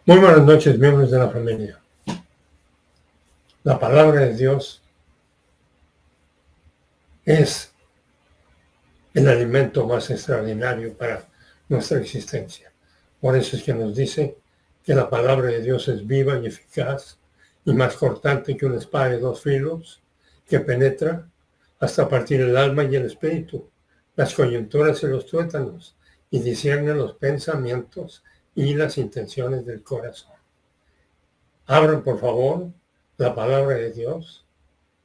Muy buenas noches, miembros de la familia. La palabra de Dios es el alimento más extraordinario para nuestra existencia. Por eso es que nos dice que la palabra de Dios es viva y eficaz y más cortante que una espada de dos filos, que penetra hasta partir el alma y el espíritu, las coyunturas y los tuétanos, y discierne los pensamientos y las intenciones del corazón. Abran, por favor, la palabra de Dios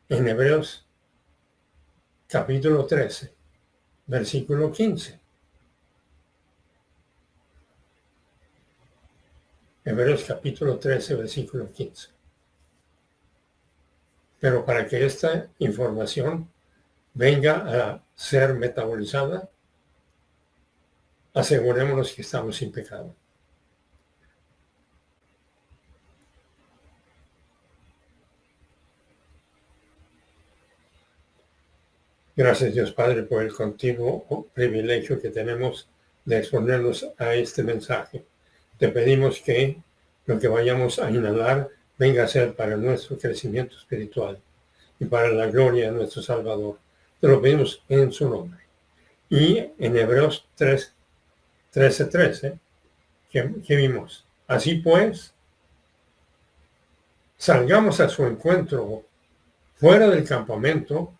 en Hebreos capítulo 13, versículo 15. Hebreos capítulo 13, versículo 15. Pero para que esta información venga a ser metabolizada, asegurémonos que estamos sin pecado. Gracias, Dios Padre, por el continuo privilegio que tenemos de exponernos a este mensaje. Te pedimos que lo que vayamos a inhalar venga a ser para nuestro crecimiento espiritual y para la gloria de nuestro Salvador. Te lo pedimos en su nombre. Y en Hebreos 13, ¿qué vimos? Así pues, salgamos a su encuentro fuera del campamento,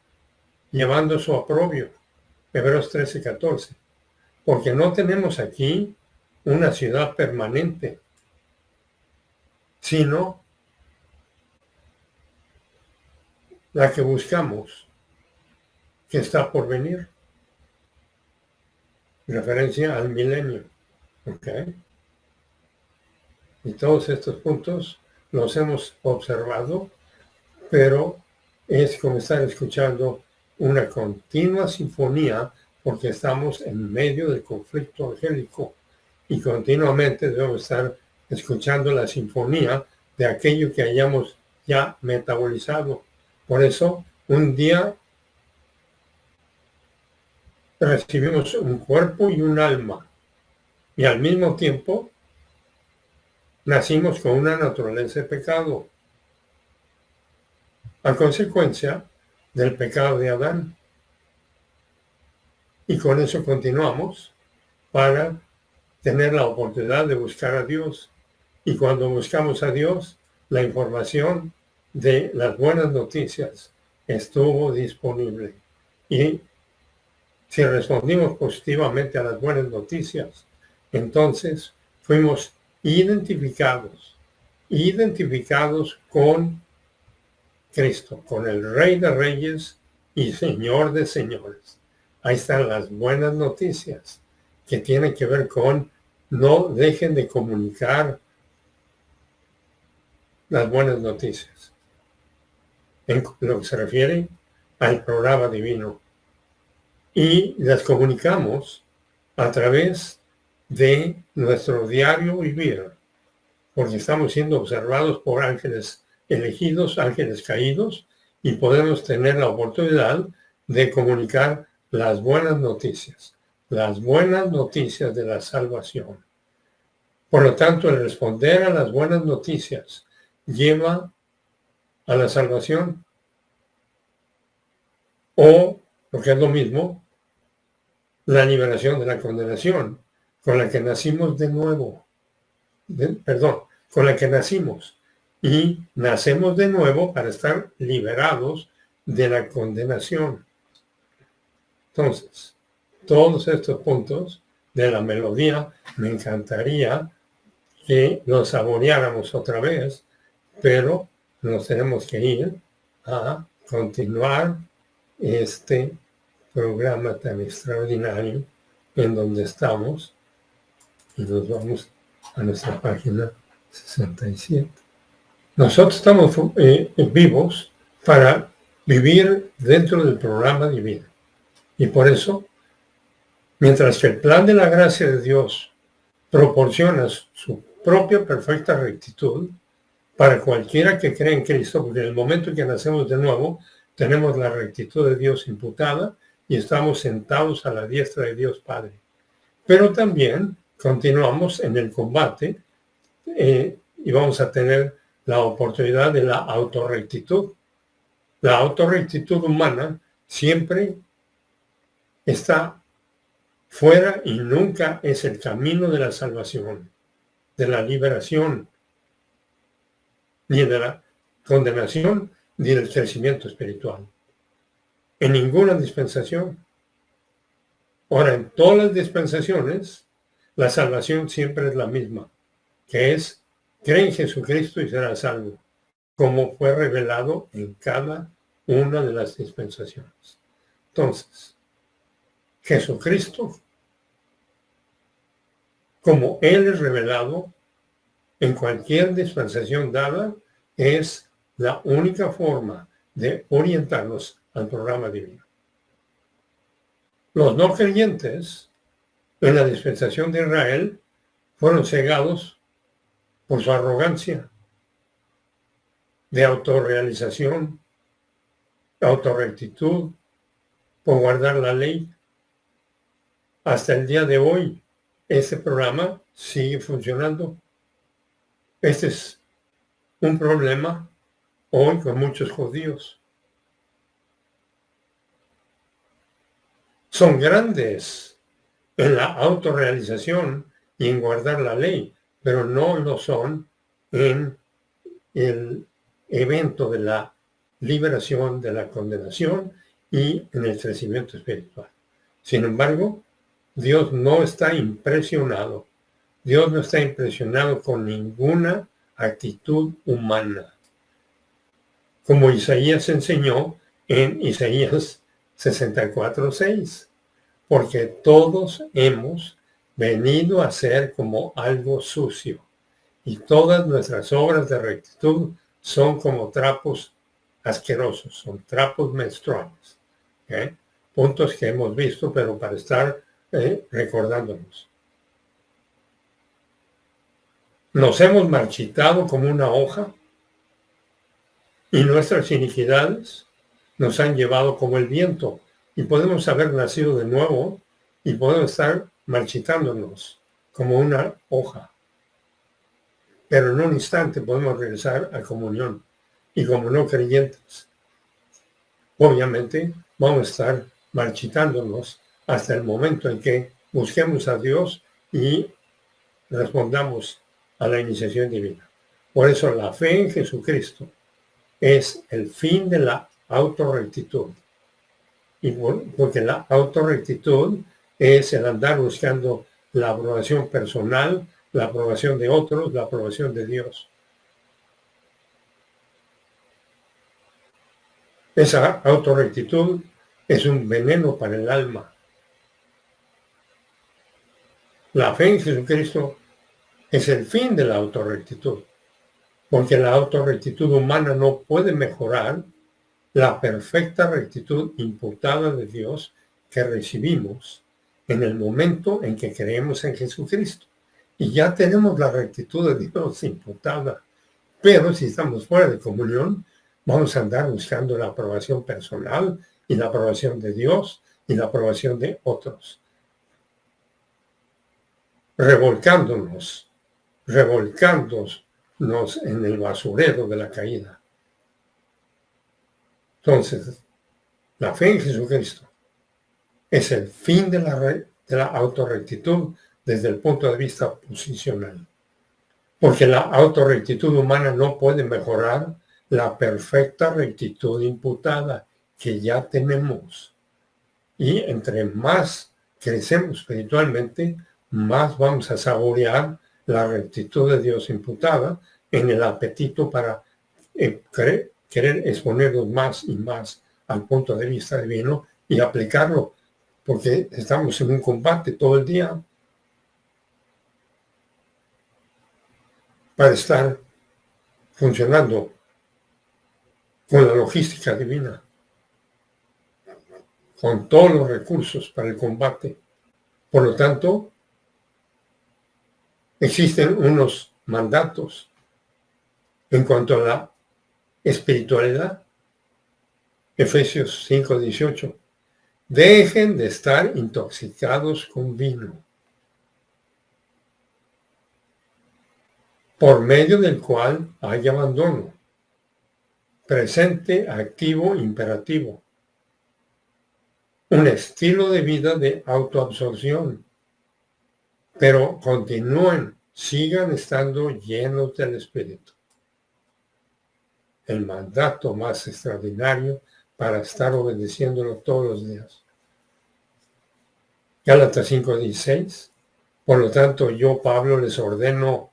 llevando su oprobio. Hebreos 13:14. Porque no tenemos aquí una ciudad permanente, sino la que buscamos, que está por venir. Referencia al milenio. ¿Ok? Y todos estos puntos los hemos observado, pero es como estar escuchando una continua sinfonía, porque estamos en medio del conflicto angélico y continuamente debemos estar escuchando la sinfonía de aquello que hayamos ya metabolizado. Por eso, un día recibimos un cuerpo y un alma, y al mismo tiempo nacimos con una naturaleza de pecado, a consecuencia del pecado de Adán. Y con eso continuamos para tener la oportunidad de buscar a Dios. Y cuando buscamos a Dios, la información de las buenas noticias estuvo disponible. Y si respondimos positivamente a las buenas noticias, entonces fuimos identificados con Cristo, con el Rey de Reyes y Señor de Señores. Ahí están las buenas noticias que tienen que ver con no dejen de comunicar las buenas noticias en lo que se refiere al programa divino. Y las comunicamos a través de nuestro diario vivir, porque estamos siendo observados por ángeles elegidos, ángeles caídos, y podemos tener la oportunidad de comunicar las buenas noticias de la salvación. Por lo tanto, el responder a las buenas noticias lleva a la salvación, o, lo que es lo mismo, la liberación de la condenación, con la que nacimos de nuevo. Con la que nacimos. Y nacemos de nuevo para estar liberados de la condenación. Entonces, todos estos puntos de la melodía me encantaría que los saboreáramos otra vez, pero nos tenemos que ir a continuar este programa tan extraordinario en donde estamos, y nos vamos a nuestra página 67. Nosotros estamos vivos para vivir dentro del programa divino. Y por eso, mientras que el plan de la gracia de Dios proporciona su propia perfecta rectitud para cualquiera que cree en Cristo, porque en el momento en que nacemos de nuevo, tenemos la rectitud de Dios imputada y estamos sentados a la diestra de Dios Padre. Pero también continuamos en el combate y vamos a tener la oportunidad de la autorrectitud. La autorrectitud humana siempre está fuera y nunca es el camino de la salvación, de la liberación, ni de la condenación, ni del crecimiento espiritual. En ninguna dispensación. Ahora, en todas las dispensaciones, la salvación siempre es la misma, que es, cree en Jesucristo y será salvo, como fue revelado en cada una de las dispensaciones. Entonces, Jesucristo, como Él es revelado en cualquier dispensación dada, es la única forma de orientarnos al programa divino. Los no creyentes en la dispensación de Israel fueron cegados por su arrogancia de autorrealización, autorrectitud, por guardar la ley. Hasta el día de hoy, este programa sigue funcionando. Este es un problema hoy con muchos judíos. Son grandes en la autorrealización y en guardar la ley, pero no lo son en el evento de la liberación de la condenación y en el crecimiento espiritual. Sin embargo, Dios no está impresionado. Dios no está impresionado con ninguna actitud humana. Como Isaías enseñó en Isaías 64:6, porque todos hemos venido a ser como algo sucio, y todas nuestras obras de rectitud son como trapos asquerosos, son trapos menstruales. ¿Okay? Puntos que hemos visto, pero para estar recordándonos. Nos hemos marchitado como una hoja y nuestras iniquidades nos han llevado como el viento, y podemos haber nacido de nuevo y podemos estar marchitándonos como una hoja. Pero en un instante podemos regresar a comunión. Y como no creyentes, obviamente vamos a estar marchitándonos hasta el momento en que busquemos a Dios y respondamos a la iniciación divina. Por eso la fe en Jesucristo es el fin de la autorrectitud. Y porque la autorrectitud es el andar buscando la aprobación personal, la aprobación de otros, la aprobación de Dios. Esa autorrectitud es un veneno para el alma. La fe en Jesucristo es el fin de la autorrectitud, porque la autorrectitud humana no puede mejorar la perfecta rectitud imputada de Dios que recibimos en el momento en que creemos en Jesucristo. Y ya tenemos la rectitud de Dios imputada, pero si estamos fuera de comunión, vamos a andar buscando la aprobación personal y la aprobación de Dios y la aprobación de otros. Revolcándonos en el basurero de la caída. Entonces, la fe en Jesucristo es el fin de la autorrectitud desde el punto de vista posicional. Porque la autorrectitud humana no puede mejorar la perfecta rectitud imputada que ya tenemos. Y entre más crecemos espiritualmente, más vamos a saborear la rectitud de Dios imputada en el apetito para querer exponernos más y más al punto de vista divino y aplicarlo, porque estamos en un combate todo el día para estar funcionando con la logística divina, con todos los recursos para el combate. Por lo tanto, existen unos mandatos en cuanto a la espiritualidad. Efesios 5:18. Dejen de estar intoxicados con vino. por medio del cual hay abandono. Presente, activo, imperativo. Un estilo de vida de autoabsorción. Pero continúen, sigan estando llenos del Espíritu. El mandato más extraordinario para estar obedeciéndolo todos los días. Gálatas 5:16. Por lo tanto, yo, Pablo, les ordeno,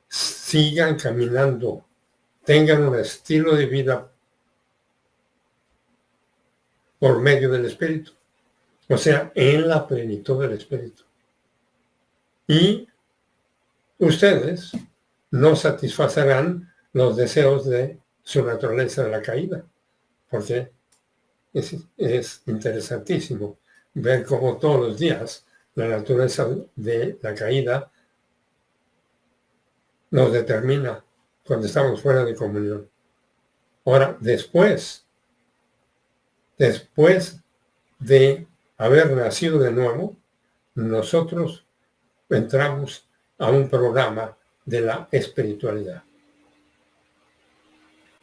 sigan caminando, tengan un estilo de vida por medio del Espíritu, o sea, en la plenitud del Espíritu. Y ustedes no satisfacerán los deseos de su naturaleza de la caída, porque es interesantísimo ver cómo todos los días la naturaleza de la caída nos determina cuando estamos fuera de comunión. Ahora, después de haber nacido de nuevo, nosotros entramos a un programa de la espiritualidad.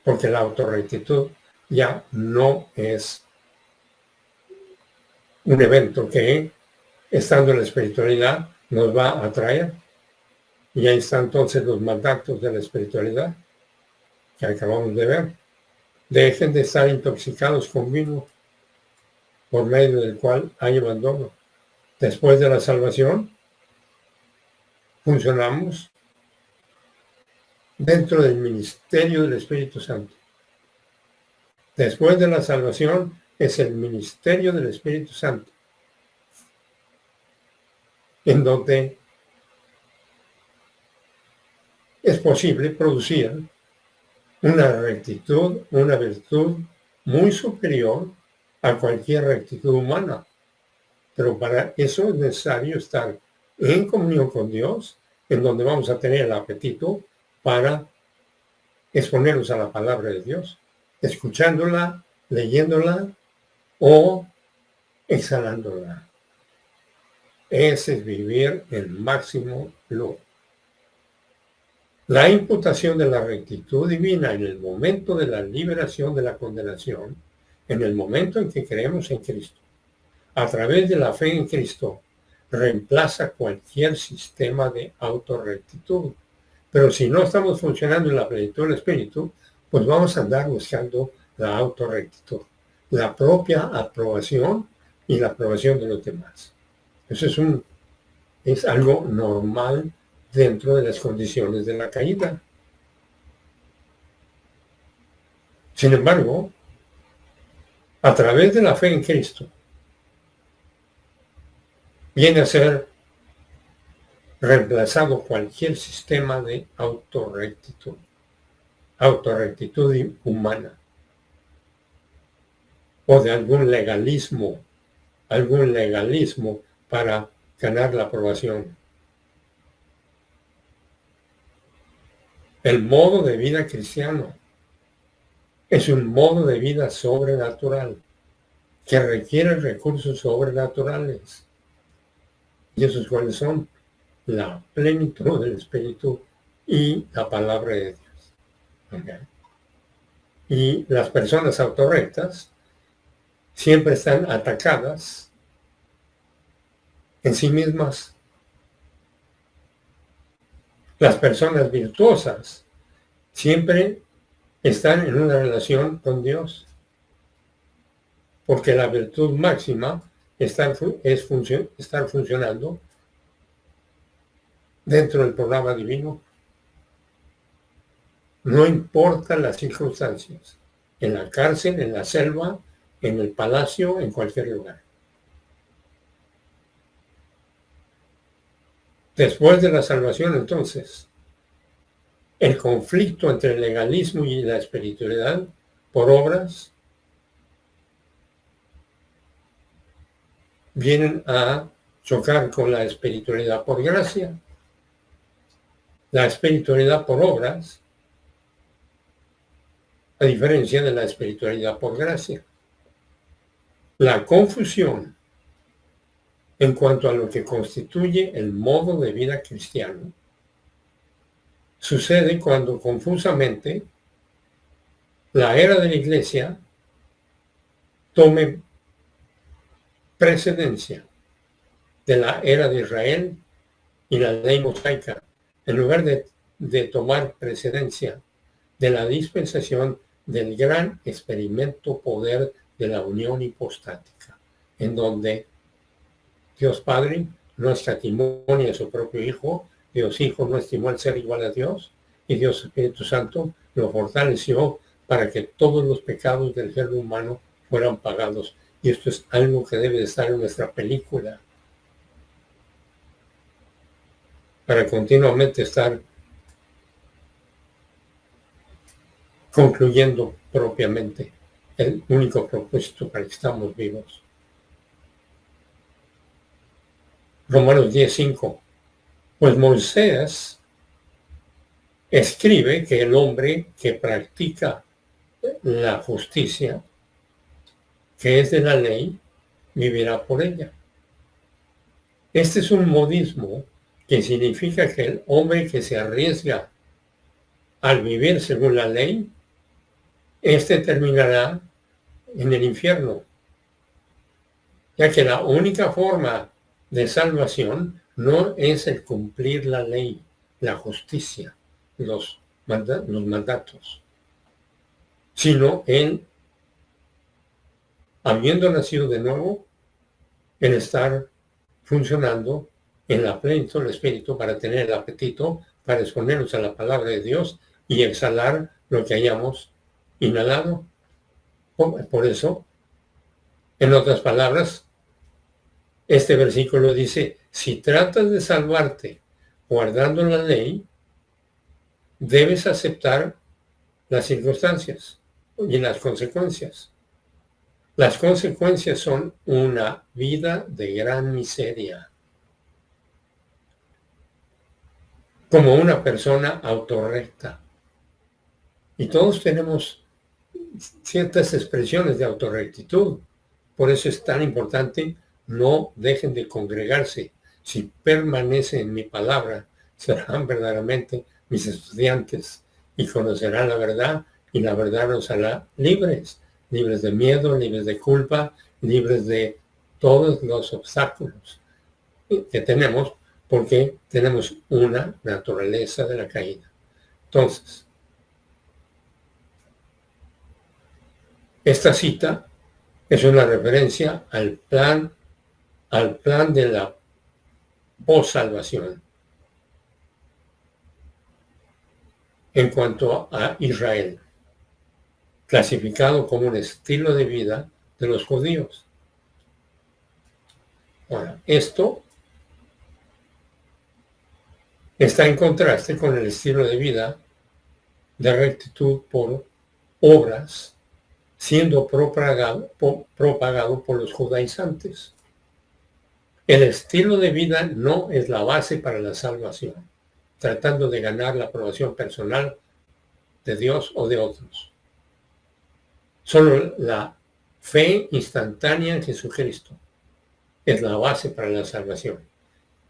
Porque la autorrectitud ya no es un evento que, estando en la espiritualidad, nos va a atraer. Y ahí están entonces los mandatos de la espiritualidad que acabamos de ver. Dejen de estar intoxicados con vino, por medio del cual hay abandono. Después de la salvación, funcionamos dentro del ministerio del Espíritu Santo. Después de la salvación es el ministerio del Espíritu Santo, en donde es posible producir una rectitud, una virtud muy superior a cualquier rectitud humana. Pero para eso es necesario estar en comunión con Dios, en donde vamos a tener el apetito para exponernos a la palabra de Dios, escuchándola, leyéndola o exhalándola. Ese es vivir el máximo lujo. La imputación de la rectitud divina en el momento de la liberación de la condenación, en el momento en que creemos en Cristo, a través de la fe en Cristo, reemplaza cualquier sistema de autorrectitud. Pero si no estamos funcionando en la plenitud del Espíritu, pues vamos a andar buscando la autorrectitud, la propia aprobación y la aprobación de los demás. Eso es algo normal dentro de las condiciones de la caída. Sin embargo, a través de la fe en Cristo, viene a ser reemplazado cualquier sistema de autorrectitud humana, o de algún legalismo para ganar la aprobación. El modo de vida cristiano es un modo de vida sobrenatural que requiere recursos sobrenaturales. ¿Y esos cuáles son? La plenitud del Espíritu y la palabra de Dios. ¿Okay? Y las personas autorrectas siempre están atacadas en sí mismas. Las personas virtuosas siempre están en una relación con Dios, porque la virtud máxima es estar funcionando dentro del programa divino. No importa las circunstancias, en la cárcel, en la selva, en el palacio, en cualquier lugar. Después de la salvación, entonces, el conflicto entre el legalismo y la espiritualidad por obras vienen a chocar con la espiritualidad por gracia. La espiritualidad por obras, a diferencia de la espiritualidad por gracia. La confusión en cuanto a lo que constituye el modo de vida cristiano sucede cuando confusamente la era de la iglesia tome precedencia de la era de Israel y la ley mosaica, en lugar de tomar precedencia de la dispensación del gran experimento poder de la unión hipostática, en donde Dios Padre no escatimó ni a su propio Hijo, Dios Hijo no estimó el ser igual a Dios, y Dios Espíritu Santo lo fortaleció para que todos los pecados del género humano fueran pagados. Y esto es algo que debe de estar en nuestra película, para continuamente estar concluyendo propiamente el único propósito para que estamos vivos. Romanos 10:5. Pues Moisés escribe que el hombre que practica la justicia, que es de la ley, vivirá por ella. Este es un modismo que significa que el hombre que se arriesga al vivir según la ley, este terminará en el infierno, ya que la única forma de salvación no es el cumplir la ley, la justicia, los mandatos, sino el, habiendo nacido de nuevo, el estar funcionando en la plenitud del Espíritu para tener el apetito, para exponernos a la palabra de Dios y exhalar lo que hayamos inhalado. Por eso, en otras palabras, este versículo dice, si tratas de salvarte guardando la ley, debes aceptar las circunstancias y las consecuencias. Las consecuencias son una vida de gran miseria, como una persona autorrecta. Y todos tenemos ciertas expresiones de autorrectitud. Por eso es tan importante, no dejen de congregarse. Si permanecen en mi palabra, serán verdaderamente mis estudiantes y conocerán la verdad, y la verdad nos hará libres, libres de miedo, libres de culpa, libres de todos los obstáculos que tenemos, porque tenemos una naturaleza de la caída. Entonces, esta cita es una referencia al plan de la post-salvación en cuanto a Israel, clasificado como un estilo de vida de los judíos. Ahora, esto está en contraste con el estilo de vida de rectitud por obras, siendo propagado por los judaizantes. El estilo de vida no es la base para la salvación, tratando de ganar la aprobación personal de Dios o de otros. Solo la fe instantánea en Jesucristo es la base para la salvación.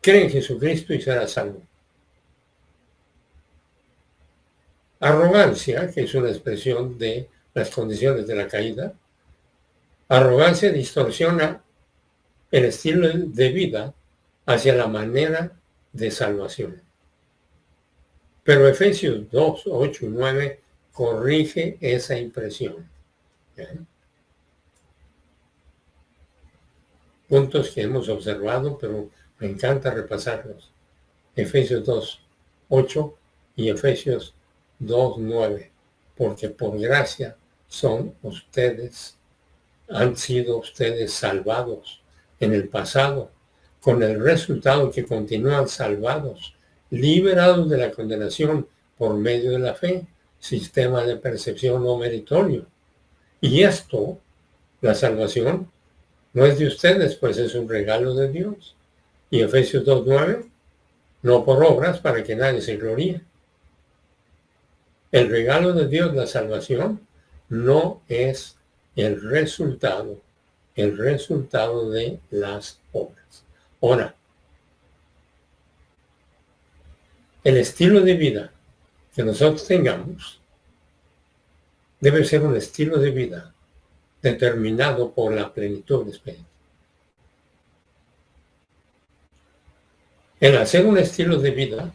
Cree en Jesucristo y será salvo. Arrogancia, que es una expresión de las condiciones de la caída, arrogancia distorsiona el estilo de vida hacia la manera de salvación. Pero Efesios 2, 8 y 9 corrige esa impresión. Puntos que hemos observado, pero me encanta repasarlos. Efesios 2, 8 y Efesios 2, 9. Porque por gracia han sido ustedes salvados en el pasado, con el resultado que continúan salvados, liberados de la condenación por medio de la fe, sistema de percepción no meritorio. Y esto, la salvación, no es de ustedes, pues es un regalo de Dios. Y Efesios 2:9, no por obras para que nadie se gloríe. El regalo de Dios, la salvación, no es el resultado de las obras. Ahora, el estilo de vida que nosotros tengamos debe ser un estilo de vida determinado por la plenitud del Espíritu. El hacer un estilo de vida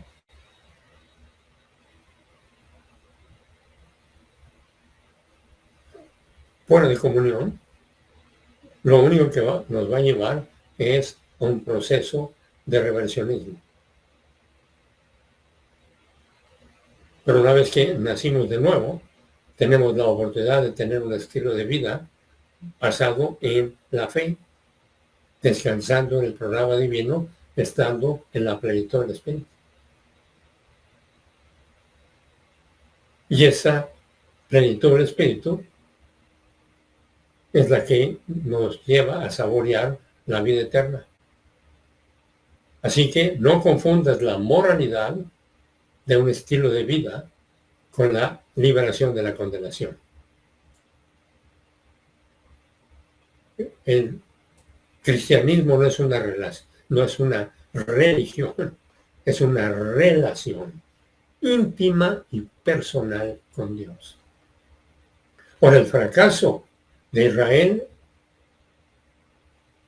fuera de comunión, lo único que nos va a llevar es un proceso de reversionismo. Pero una vez que nacimos de nuevo, tenemos la oportunidad de tener un estilo de vida basado en la fe, descansando en el programa divino, estando en la plenitud del Espíritu. Y esa plenitud del Espíritu es la que nos lleva a saborear la vida eterna. Así que no confundas la moralidad de un estilo de vida con la liberación de la condenación. El cristianismo no es una relación, no es una religión, es una relación íntima y personal con Dios. Por el fracaso de Israel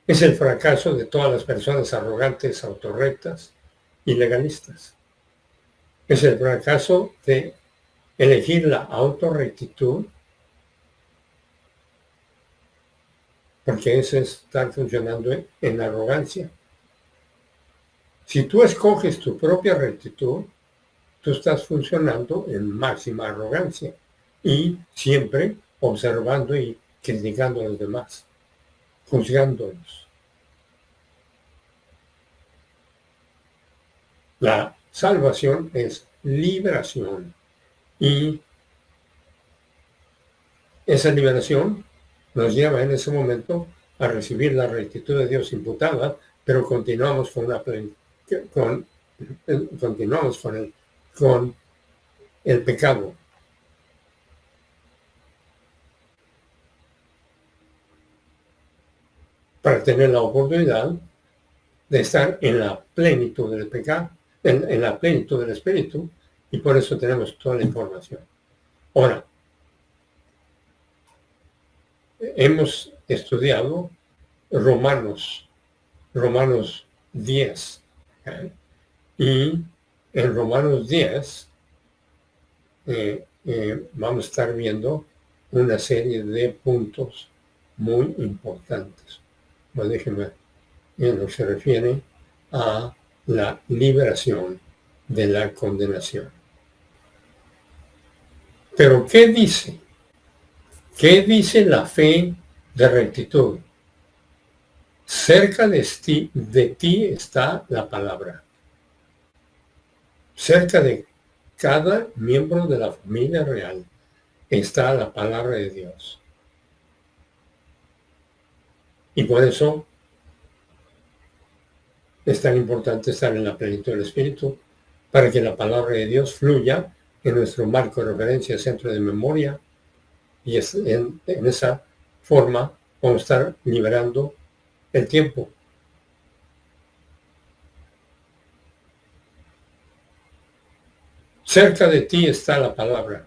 es el fracaso de todas las personas arrogantes, autorrectas y legalistas. Es el fracaso de elegir la autorrectitud, porque es estar funcionando en arrogancia. Si tú escoges tu propia rectitud, tú estás funcionando en máxima arrogancia y siempre observando y criticando a los demás, juzgándolos. La salvación es liberación y esa liberación nos lleva en ese momento a recibir la rectitud de Dios imputada, pero continuamos con el pecado. Para tener la oportunidad de estar en la plenitud del pecado, en la plenitud del Espíritu, y por eso tenemos toda la información. Ahora, hemos estudiado Romanos 10, y en Romanos 10 vamos a estar viendo una serie de puntos muy importantes. Bueno, déjenme, en lo que se refiere a la liberación de la condenación. Pero, ¿qué dice? ¿Qué dice la fe de rectitud? Cerca de ti está la palabra. Cerca de cada miembro de la familia real está la palabra de Dios. Y por eso es tan importante estar en la plenitud del Espíritu, para que la palabra de Dios fluya en nuestro marco de referencia, centro de memoria, y en esa forma vamos a estar liberando el tiempo. Cerca de ti está la palabra,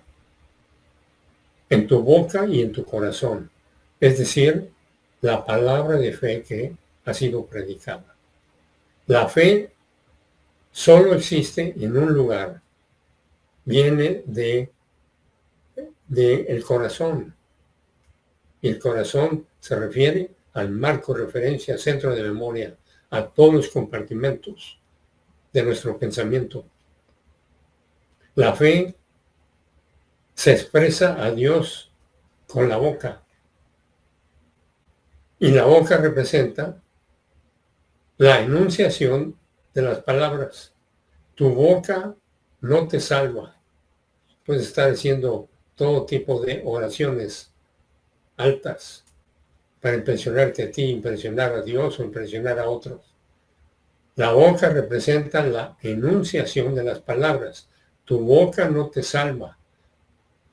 en tu boca y en tu corazón, es decir, la palabra de fe que ha sido predicada. La fe solo existe en un lugar, viene de el corazón. Y el corazón se refiere al marco de referencia, centro de memoria, a todos los compartimentos de nuestro pensamiento. La fe se expresa a Dios con la boca. Y la boca representa la enunciación de las palabras. Tu boca no te salva. Puedes estar haciendo todo tipo de oraciones altas para impresionarte a ti, impresionar a Dios o impresionar a otros. La boca representa la enunciación de las palabras. Tu boca no te salva.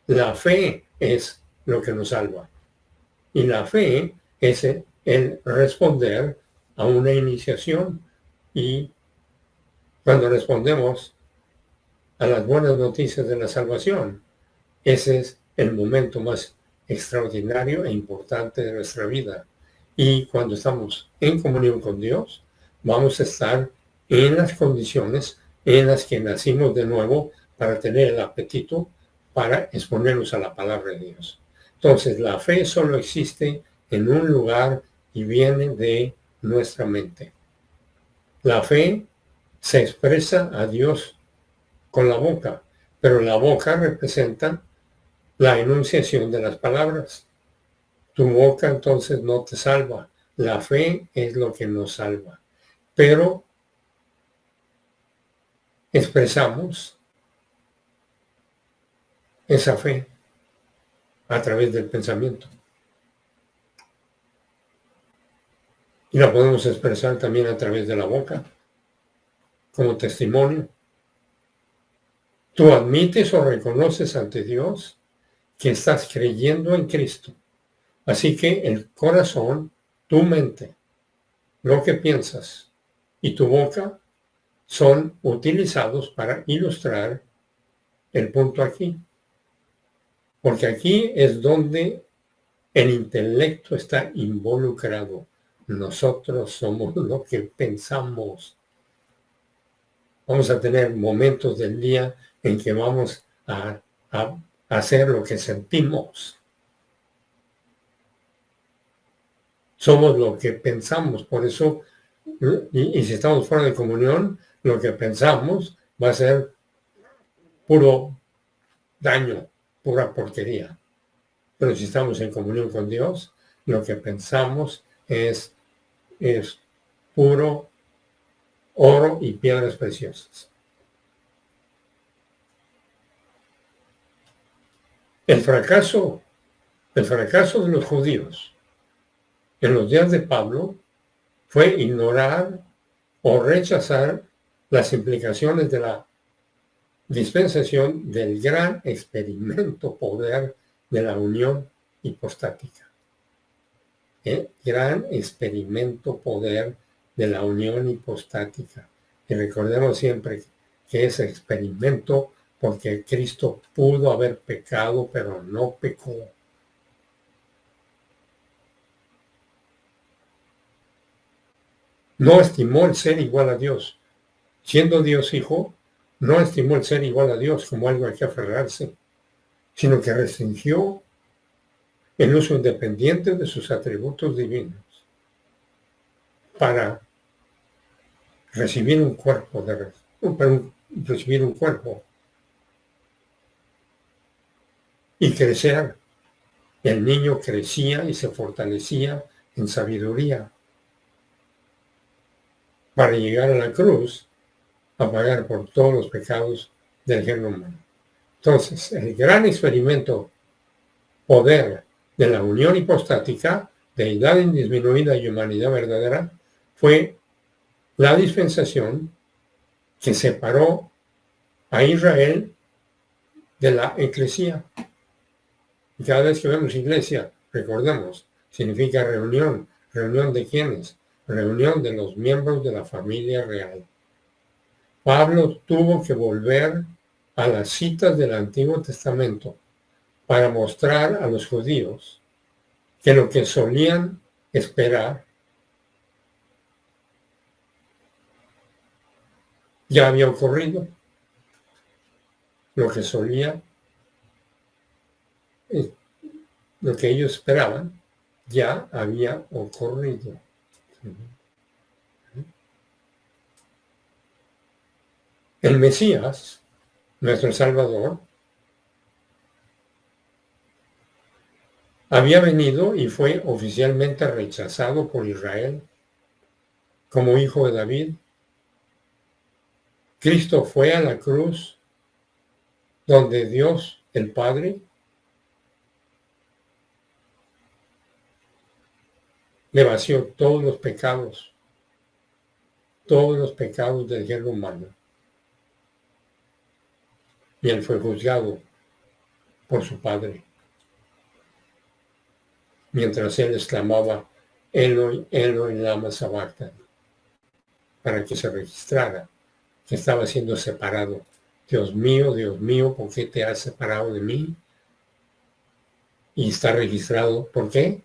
La fe es lo que nos salva. Y la fe es el responder a una iniciación. Y cuando respondemos a las buenas noticias de la salvación. Ese es el momento más extraordinario e importante de nuestra vida. Y cuando estamos en comunión con Dios, vamos a estar en las condiciones en las que nacimos de nuevo para tener el apetito para exponernos a la palabra de Dios. Entonces, la fe solo existe en un lugar y viene de nuestra mente. La fe se expresa a Dios con la boca, pero la boca representa la enunciación de las palabras. Tu boca entonces no te salva. La fe es lo que nos salva. Pero expresamos esa fe a través del pensamiento. Y la podemos expresar también a través de la boca, como testimonio. Tú admites o reconoces ante Dios que estás creyendo en Cristo. Así que el corazón, tu mente, lo que piensas y tu boca son utilizados para ilustrar el punto aquí. Porque aquí es donde el intelecto está involucrado. Nosotros somos lo que pensamos. Vamos a tener momentos del día en que vamos a hacer lo que sentimos. Somos lo que pensamos. Por eso, y si estamos fuera de comunión, lo que pensamos va a ser puro daño, pura porquería. Pero si estamos en comunión con Dios, lo que pensamos es puro oro y piedras preciosas. El fracaso de los judíos en los días de Pablo fue ignorar o rechazar las implicaciones de la dispensación del gran experimento poder de la unión hipostática. El gran experimento poder de la unión hipostática. Y recordemos siempre que ese experimento, porque Cristo pudo haber pecado, pero no pecó. No estimó el ser igual a Dios. Siendo Dios Hijo, no estimó el ser igual a Dios como algo a que aferrarse, sino que restringió el uso independiente de sus atributos divinos para recibir un cuerpo, recibir un cuerpo y crecer. El niño crecía y se fortalecía en sabiduría para llegar a la cruz a pagar por todos los pecados del género humano. Entonces, el gran experimento poder de la unión hipostática, deidad indisminuida y humanidad verdadera, fue la dispensación que separó a Israel de la eclesía. Y cada vez que vemos iglesia, recordemos, significa reunión. ¿Reunión de quiénes? Reunión de los miembros de la familia real. Pablo tuvo que volver a las citas del Antiguo Testamento para mostrar a los judíos que lo que solían esperar ya había ocurrido. Lo que lo que ellos esperaban ya había ocurrido. El Mesías, nuestro Salvador, había venido y fue oficialmente rechazado por Israel como hijo de David. Cristo fue a la cruz donde Dios, el Padre, le vació todos los pecados del género humano. Y él fue juzgado por su Padre. Mientras él exclamaba, Eloi, Eloi, lama sabachthani, para que se registrara que estaba siendo separado Dios mío, ¿por qué te has separado de mí? Y está registrado. ¿Por qué?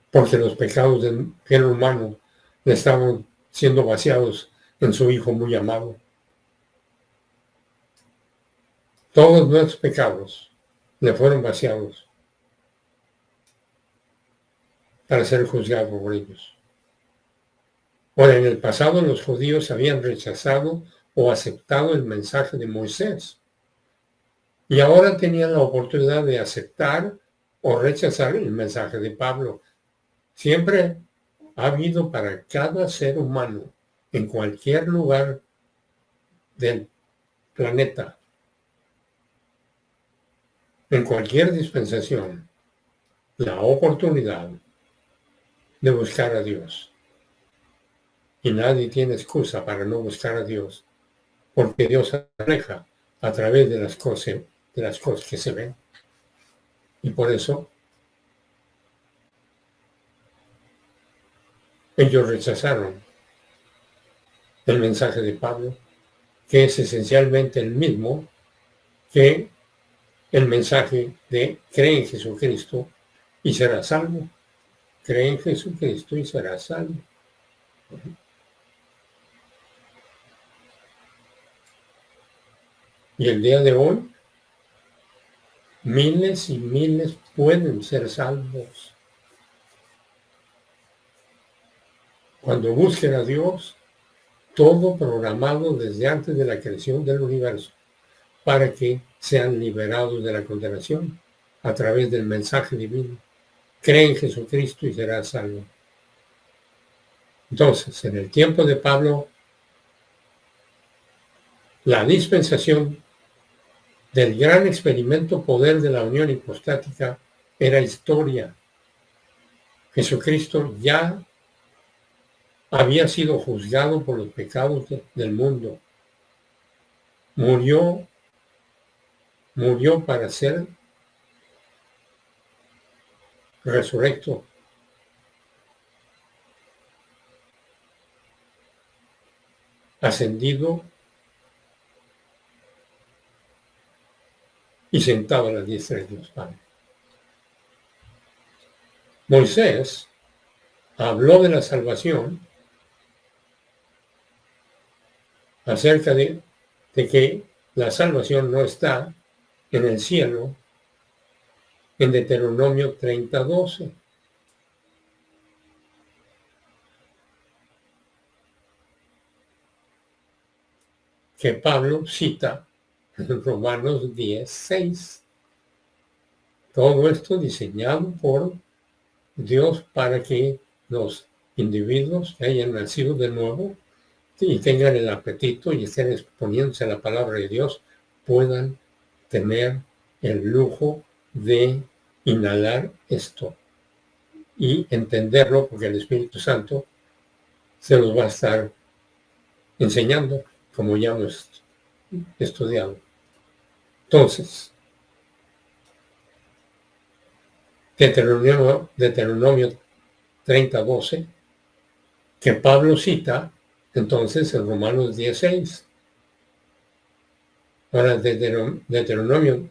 Porque los pecados del género humano le estaban siendo vaciados en su Hijo muy amado. Todos nuestros pecados le fueron vaciados para ser juzgado por ellos. Ahora, en el pasado los judíos habían rechazado o aceptado el mensaje de Moisés. Y ahora tenían la oportunidad de aceptar o rechazar el mensaje de Pablo. Siempre ha habido para cada ser humano, en cualquier lugar del planeta, en cualquier dispensación, la oportunidad de buscar a Dios. Y nadie tiene excusa para no buscar a Dios, porque Dios se refleja a través de las cosas que se ven. Y por eso ellos rechazaron el mensaje de Pablo, que es esencialmente el mismo que el mensaje de cree en Jesucristo y será salvo. Cree en Jesucristo y será salvo. Y el día de hoy, miles y miles pueden ser salvos. Cuando busquen a Dios, todo programado desde antes de la creación del universo, para que sean liberados de la condenación a través del mensaje divino. Cree en Jesucristo y será salvo. Entonces, en el tiempo de Pablo, la dispensación del gran experimento poder de la unión hipostática era historia. Jesucristo ya había sido juzgado por los pecados del mundo. Murió para ser resurrecto. Ascendido y sentado a la diestra de Dios Padre. Moisés habló de la salvación acerca de que la salvación no está en el cielo, en Deuteronomio 30:12. Que Pablo cita en Romanos 10:6. Todo esto diseñado por Dios para que los individuos que hayan nacido de nuevo y tengan el apetito y estén exponiéndose a la palabra de Dios, puedan tener el lujo de inhalar esto y entenderlo, porque el Espíritu Santo se los va a estar enseñando, como ya hemos estudiado. Entonces, Deuteronomio 30:12, que Pablo cita entonces en Romanos 10:6. Ahora, Deuteronomio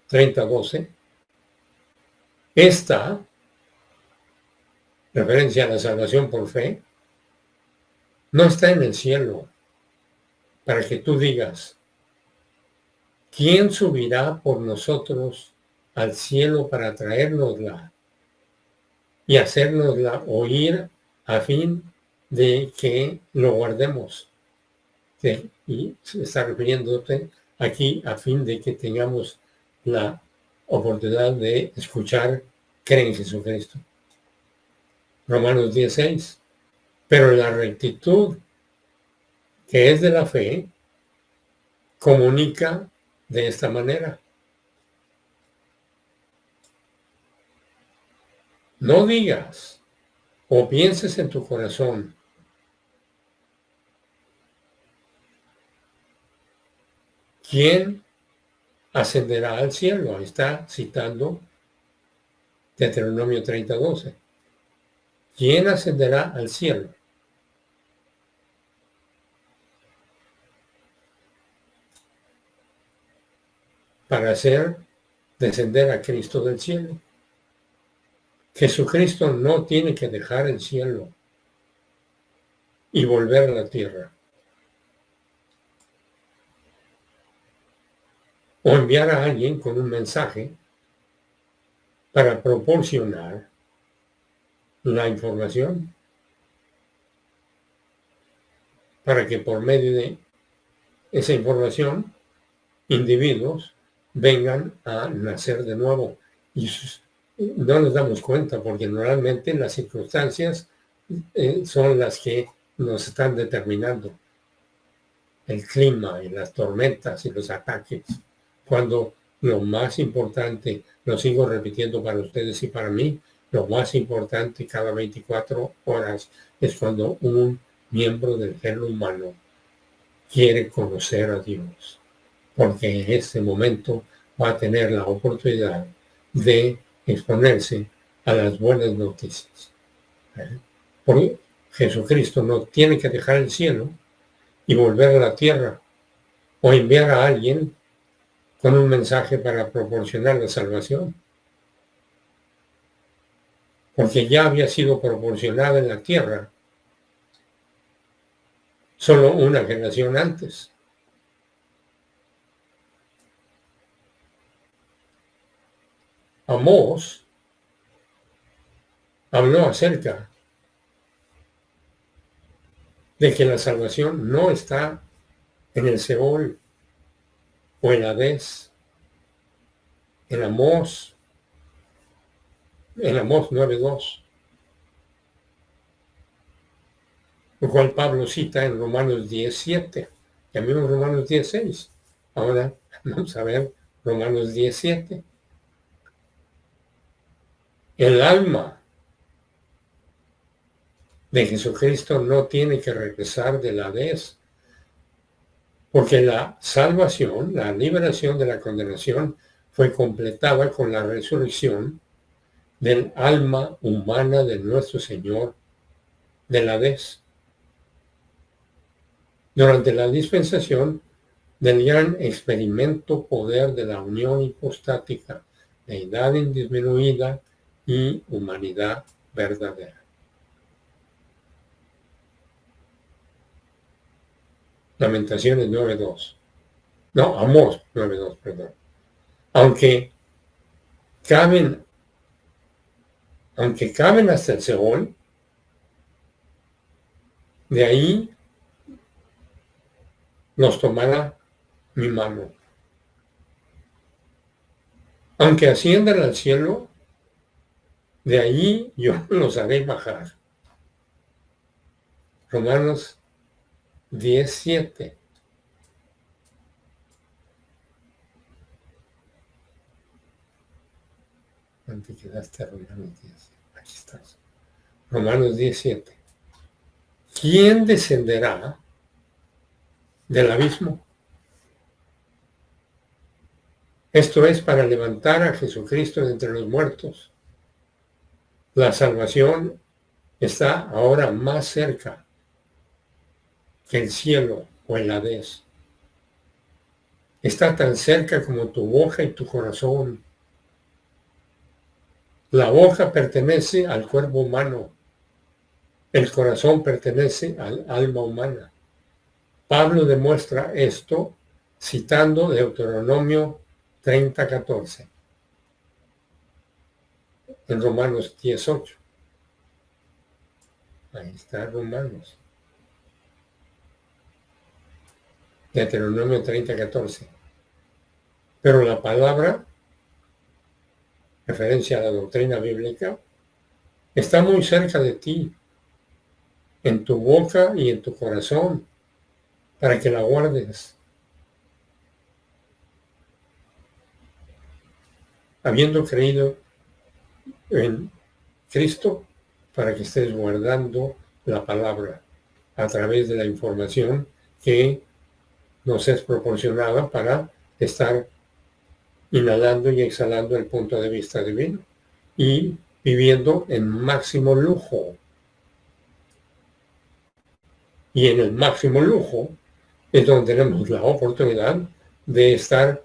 30:12, esta referencia a la salvación por fe no está en el cielo, para que tú digas, ¿quién subirá por nosotros al cielo para traérnosla y hacérnosla oír a fin de que lo guardemos? Y se está refiriéndote aquí a fin de que tengamos la oportunidad de escuchar, creen en Jesucristo. Romanos 10:6. Pero la rectitud que es de la fe comunica de esta manera. No digas o pienses en tu corazón, ¿quién ascenderá al cielo? Está citando Deuteronomio 30:12. ¿Quién ascenderá al cielo? para hacer descender a Cristo del cielo. Jesucristo no tiene que dejar el cielo y volver a la tierra, o enviar a alguien con un mensaje para proporcionar la información, para que por medio de esa información individuos vengan a nacer de nuevo. Y no nos damos cuenta porque normalmente las circunstancias son las que nos están determinando. El clima y las tormentas y los ataques. Cuando lo más importante, lo sigo repitiendo para ustedes y para mí, lo más importante cada 24 horas es cuando un miembro del género humano quiere conocer a Dios, porque en ese momento va a tener la oportunidad de exponerse a las buenas noticias. Porque Jesucristo no tiene que dejar el cielo y volver a la tierra o enviar a alguien con un mensaje para proporcionar la salvación, porque ya había sido proporcionada en la tierra solo una generación antes. Amós habló acerca de que la salvación no está en el Seol o en Hades. En Amós 9:2, lo cual Pablo cita en Romanos 10:7. Ya vimos Romanos 10:6. Ahora vamos a ver Romanos 10:7. El alma de Jesucristo no tiene que regresar del Hades, porque la salvación, la liberación de la condenación, fue completada con la resurrección del alma humana de nuestro Señor del Hades. Durante la dispensación del gran experimento poder de la unión hipostática, deidad indisminuida y humanidad verdadera. Lamentaciones 9:2. No, Amós 9:2, perdón. Aunque caben hasta el Seol, de ahí los tomará mi mano. Aunque asciendan al cielo, de ahí yo los haré bajar. Romanos 10:7. ¿Dónde quedaste, Romanos 10? Aquí estás. Romanos 10:7. ¿Quién descenderá del abismo? Esto es para levantar a Jesucristo de entre los muertos. La salvación está ahora más cerca que el cielo o el Hades. Está tan cerca como tu boca y tu corazón. La boca pertenece al cuerpo humano. El corazón pertenece al alma humana. Pablo demuestra esto citando Deuteronomio 30:14 en Romanos 10:8. Ahí está Romanos. Deuteronomio 30:14. Pero la palabra, referencia a la doctrina bíblica, está muy cerca de ti, en tu boca y en tu corazón, para que la guardes. Habiendo creído en Cristo, para que estés guardando la palabra a través de la información que nos es proporcionada para estar inhalando y exhalando el punto de vista divino y viviendo en máximo lujo. Y en el máximo lujo es donde tenemos la oportunidad de estar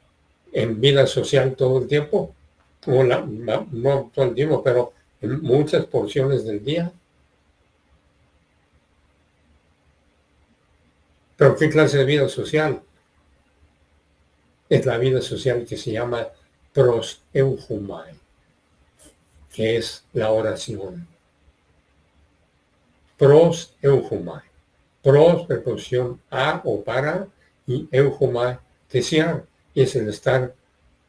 en vida social todo el tiempo, no todo el tiempo, pero en muchas porciones del día. ¿Pero qué clase de vida social? Es la vida social que se llama proseuchomai, que es la oración. Proseuchomai. Pros, preposición a o para, y euchomai, desear. Es el estar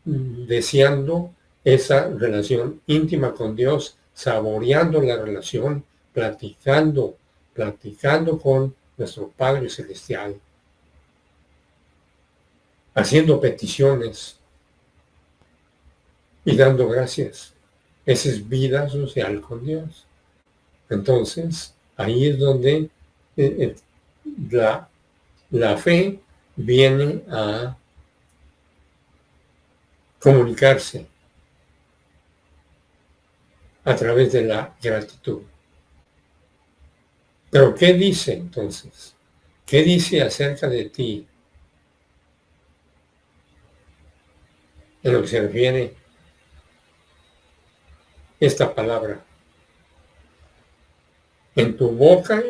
deseando esa relación íntima con Dios, saboreando la relación, platicando con nuestro Padre Celestial, haciendo peticiones y dando gracias. Esa es vida social con Dios. Entonces, ahí es donde la fe viene a comunicarse a través de la gratitud. Pero ¿qué dice entonces? ¿Qué dice acerca de ti en lo que se refiere esta palabra? En tu boca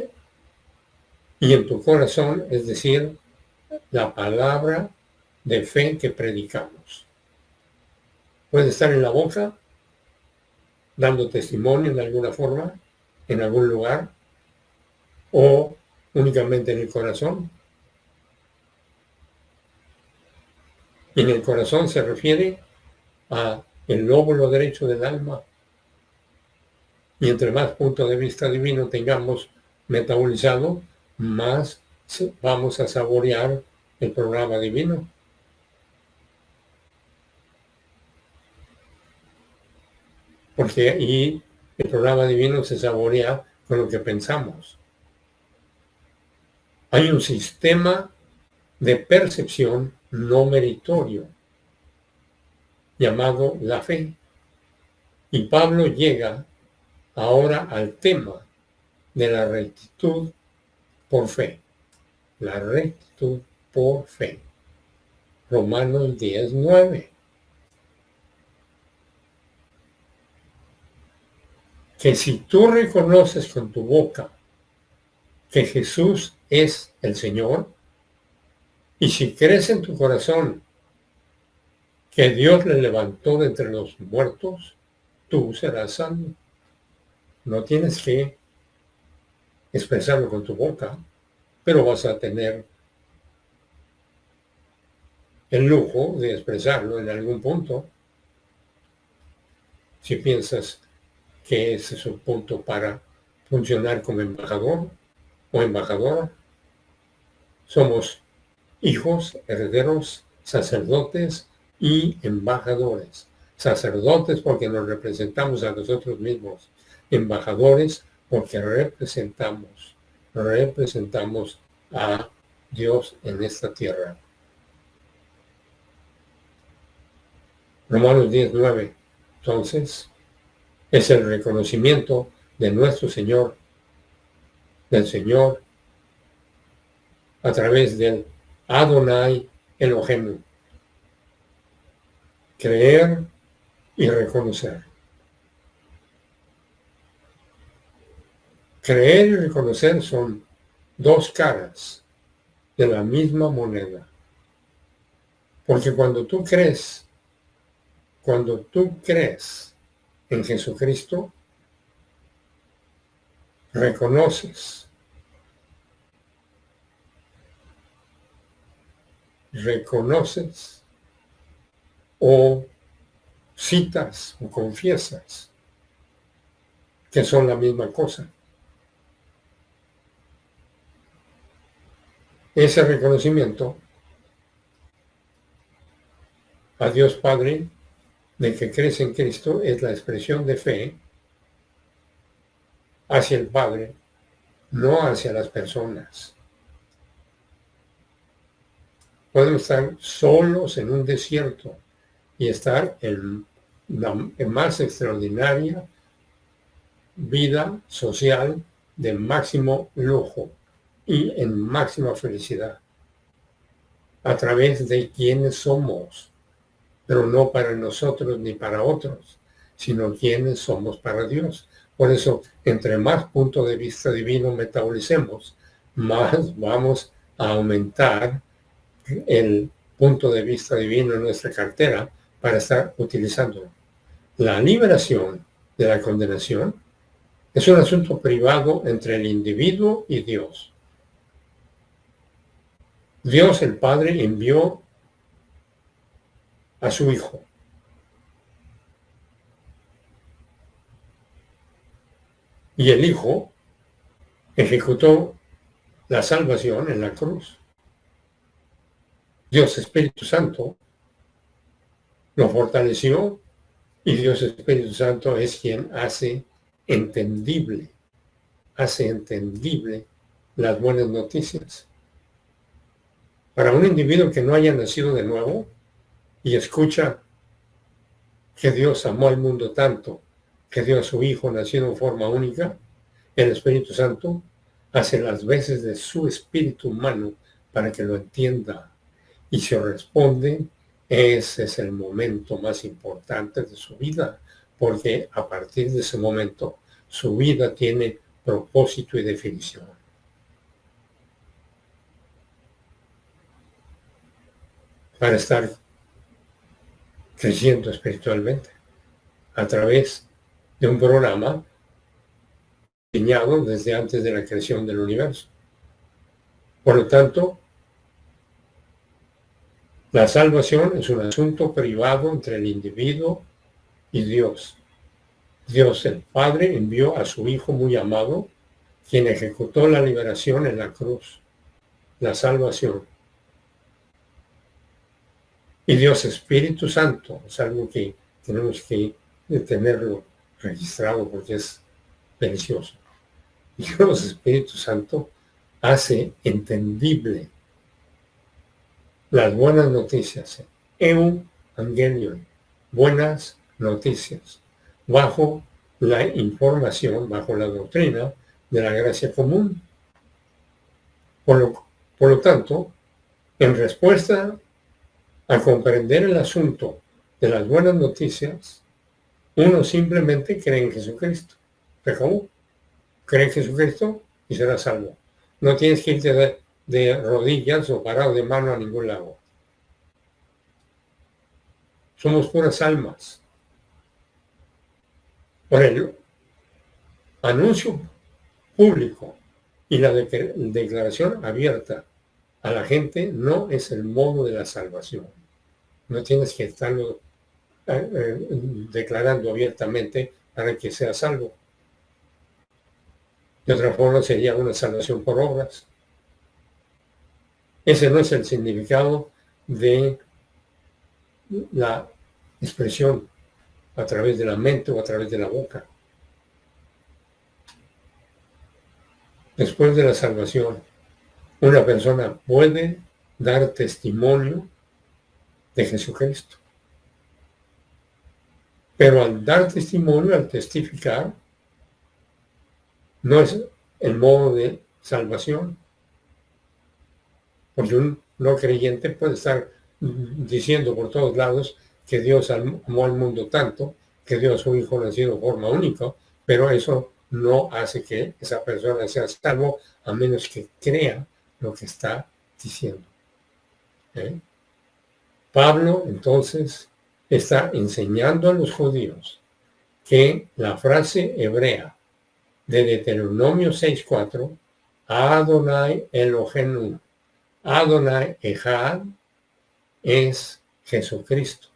y en tu corazón, es decir, la palabra de fe que predicamos. Puede estar en la boca, dando testimonio de alguna forma, en algún lugar, o únicamente en el corazón. Y en el corazón se refiere a el lóbulo derecho del alma. Y entre más puntos de vista divino tengamos metabolizado, más vamos a saborear el programa divino. Porque ahí el programa divino se saborea con lo que pensamos. Hay un sistema de percepción no meritorio llamado la fe. Y Pablo llega ahora al tema de la rectitud por fe. La rectitud por fe. Romanos 10:9. Que si tú reconoces con tu boca que Jesús es el Señor, y si crees en tu corazón que Dios le levantó de entre los muertos, tú serás salvo. No tienes que expresarlo con tu boca, pero vas a tener el lujo de expresarlo en algún punto. Si piensas que ese es un punto para funcionar como embajador o embajadora, somos hijos, herederos, sacerdotes y embajadores. Sacerdotes porque nos representamos a nosotros mismos. Embajadores porque representamos a Dios en esta tierra. Romanos 10:9. Entonces, es el reconocimiento de nuestro Señor, del Señor, a través del Adonai Elohim. Creer y reconocer. Creer y reconocer son dos caras de la misma moneda. Porque cuando tú crees en Jesucristo, reconoces o citas o confiesas que son la misma cosa. Ese reconocimiento a Dios Padre de que crees en Cristo es la expresión de fe hacia el Padre, no hacia las personas. Podemos estar solos en un desierto y estar en la más extraordinaria vida social de máximo lujo y en máxima felicidad a través de quienes somos. pero no para nosotros ni para otros, sino quienes somos para Dios. Por eso, entre más puntos de vista divino metabolicemos, más vamos a aumentar el punto de vista divino en nuestra cartera para estar utilizándolo. La liberación de la condenación es un asunto privado entre el individuo y Dios. Dios el Padre envió a su Hijo. Y el Hijo ejecutó la salvación en la cruz. Dios Espíritu Santo lo fortaleció y Dios Espíritu Santo es quien hace entendible las buenas noticias. Para un individuo que no haya nacido de nuevo y escucha que Dios amó al mundo tanto, que dio a su Hijo nacido en forma única, el Espíritu Santo hace las veces de su espíritu humano para que lo entienda. Y si responde, ese es el momento más importante de su vida, porque a partir de ese momento su vida tiene propósito y definición. Para estar creciendo espiritualmente a través de un programa diseñado desde antes de la creación del universo. Por lo tanto, la salvación es un asunto privado entre el individuo y Dios. Dios el Padre envió a su Hijo muy amado, quien ejecutó la liberación en la cruz, la salvación. Y Dios Espíritu Santo es algo que tenemos que tenerlo registrado porque es delicioso. Dios Espíritu Santo hace entendible las buenas noticias, Evangelion, buenas noticias, bajo la información, bajo la doctrina de la gracia común. Por lo tanto, en respuesta a comprender el asunto de las buenas noticias, uno simplemente cree en Jesucristo. ¿Cómo? Cree en Jesucristo y será salvo. No tienes que irte de rodillas o parado de mano a ningún lado. Somos puras almas. Por el anuncio público y la declaración abierta a la gente no es el modo de la salvación. No tienes que estarlo declarando abiertamente para que sea salvo. De otra forma sería una salvación por obras. Ese no es el significado de la expresión a través de la mente o a través de la boca. Después de la salvación, una persona puede dar testimonio de Jesucristo. Pero al dar testimonio, al testificar, no es el modo de salvación. Porque un no creyente puede estar diciendo por todos lados que Dios amó al mundo tanto, que dio a su Hijo nacido de forma única, pero eso no hace que esa persona sea salvo a menos que crea lo que está diciendo. Pablo, entonces, está enseñando a los judíos que la frase hebrea de Deuteronomio 6:4, Adonai Elohenu, Adonai Echad, es Jesucristo.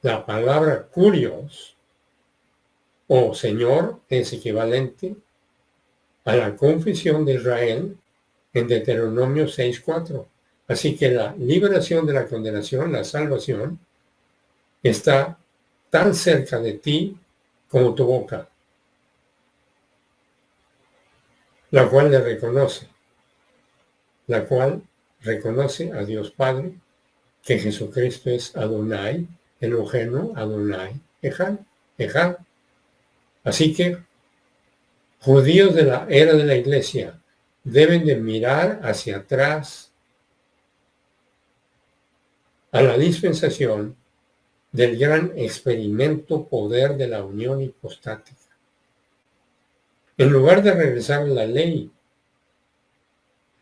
La palabra Kurios o Señor es equivalente a la confesión de Israel en Deuteronomio 6:4. Así que la liberación de la condenación, la salvación, está tan cerca de ti como tu boca, la cual reconoce a Dios Padre, que Jesucristo es Adonai, Elohenu, Adonai, Echad. Así que judíos de la era de la iglesia deben de mirar hacia atrás a la dispensación del gran experimento poder de la unión hipostática. En lugar de regresar a la ley,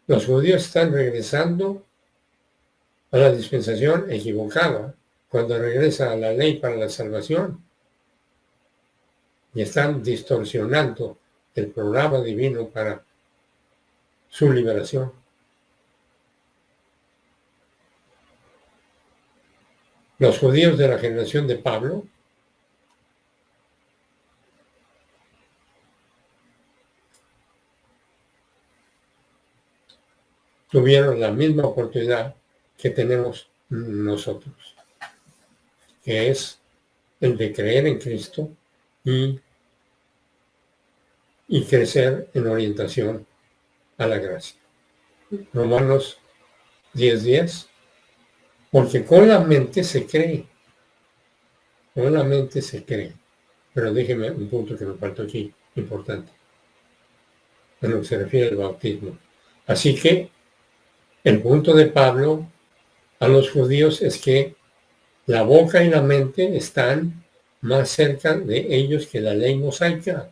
los judíos están regresando a la dispensación equivocada cuando regresa a la ley para la salvación y están distorsionando el programa divino para su liberación. Los judíos de la generación de Pablo tuvieron la misma oportunidad que tenemos nosotros, que es el de creer en Cristo y crecer en orientación a la gracia. Romanos 10:10, porque con la mente se cree, Pero déjeme un punto que me faltó aquí, importante, en lo que se refiere al bautismo. Así que el punto de Pablo a los judíos es que la boca y la mente están más cerca de ellos que la ley mosaica.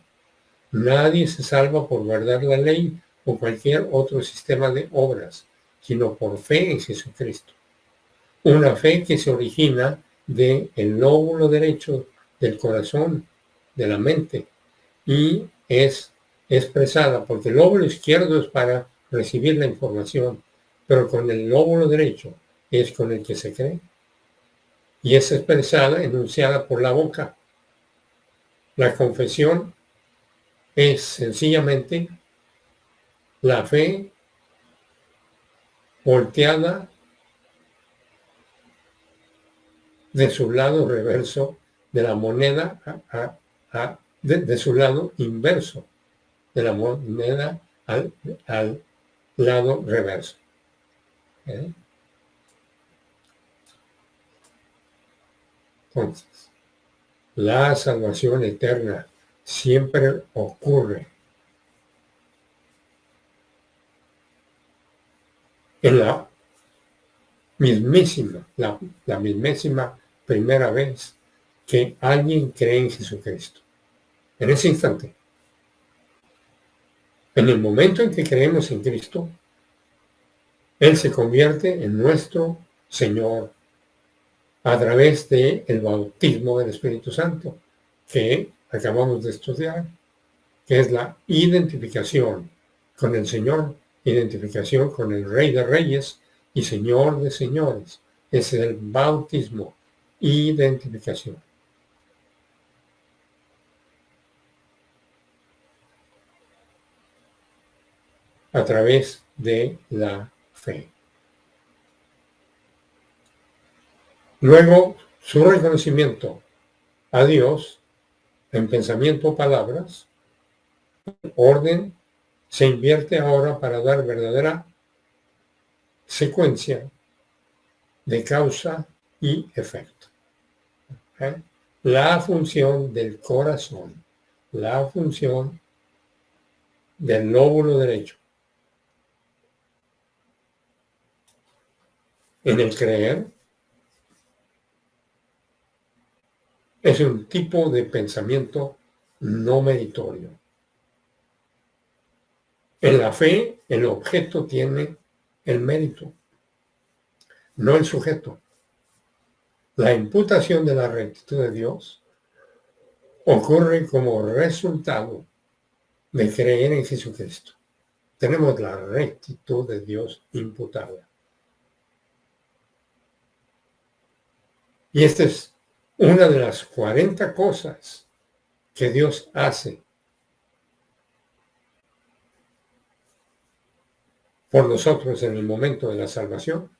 Nadie se salva por guardar la ley o cualquier otro sistema de obras, sino por fe en Jesucristo. Una fe que se origina del lóbulo derecho del corazón, de la mente, y es expresada, porque el lóbulo izquierdo es para recibir la información, pero con el lóbulo derecho es con el que se cree. Y es expresada, enunciada por la boca. La confesión es sencillamente la fe volteada de su lado reverso de la moneda de su lado inverso de la moneda al lado reverso. Entonces, la salvación eterna siempre ocurre en la mismísima primera vez que alguien cree en Jesucristo. En ese instante, en el momento en que creemos en Cristo, Él se convierte en nuestro Señor a través del bautismo del Espíritu Santo, que acabamos de estudiar, que es la identificación con el Señor, identificación con el Rey de Reyes y Señor de Señores. Es el bautismo, identificación. A través de la fe. Luego, su reconocimiento a Dios en pensamiento o palabras, orden, se invierte ahora para dar verdadera secuencia de causa y efecto. La función del corazón, la función del lóbulo derecho. En el creer es un tipo de pensamiento no meritorio. En la fe, el objeto tiene el mérito, no el sujeto. La imputación de la rectitud de Dios ocurre como resultado de creer en Jesucristo. Tenemos la rectitud de Dios imputada. Y esta es una de las 40 cosas que Dios hace por nosotros en el momento de la salvación.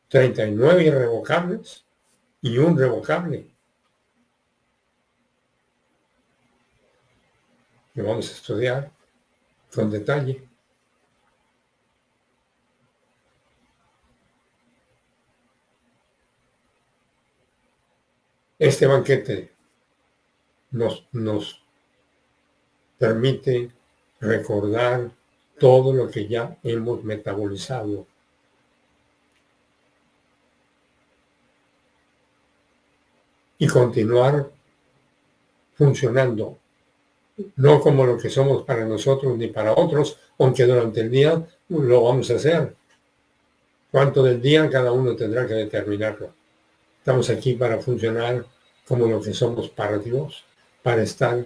39 irrevocables y un revocable. Que vamos a estudiar con detalle. Este banquete nos permite recordar todo lo que ya hemos metabolizado y continuar funcionando, no como lo que somos para nosotros ni para otros, aunque durante el día lo vamos a hacer. Cuánto del día cada uno tendrá que determinarlo. Estamos aquí para funcionar como lo que somos para Dios, para estar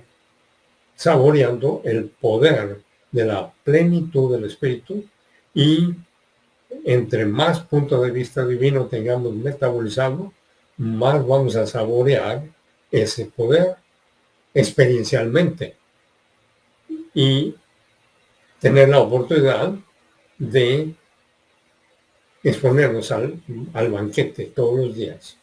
saboreando el poder de la plenitud del Espíritu, y entre más puntos de vista divino tengamos metabolizado, más vamos a saborear ese poder experiencialmente y tener la oportunidad de exponernos al banquete todos los días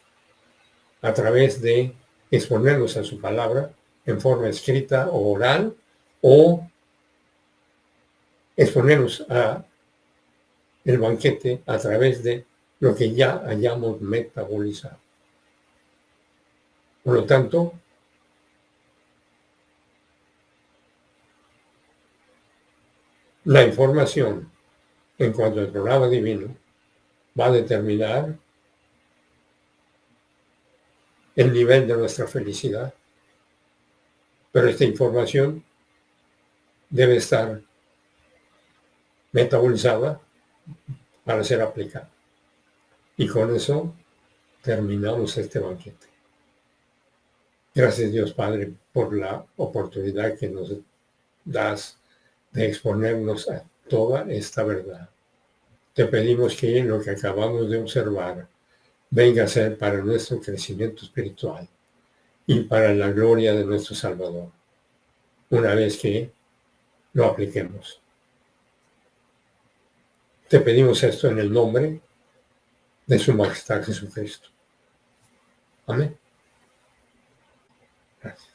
a través de exponernos a su palabra en forma escrita o oral, o exponernos a el banquete a través de lo que ya hayamos metabolizado. Por lo tanto, la información en cuanto al programa divino va a determinar el nivel de nuestra felicidad, pero esta información debe estar metabolizada para ser aplicada. Y con eso terminamos este banquete. Gracias Dios Padre por la oportunidad que nos das de exponernos a toda esta verdad. Te pedimos que lo que acabamos de observar venga a ser para nuestro crecimiento espiritual y para la gloria de nuestro Salvador, una vez que lo apliquemos. Te pedimos esto en el nombre de su Majestad Jesucristo. Amén. Gracias.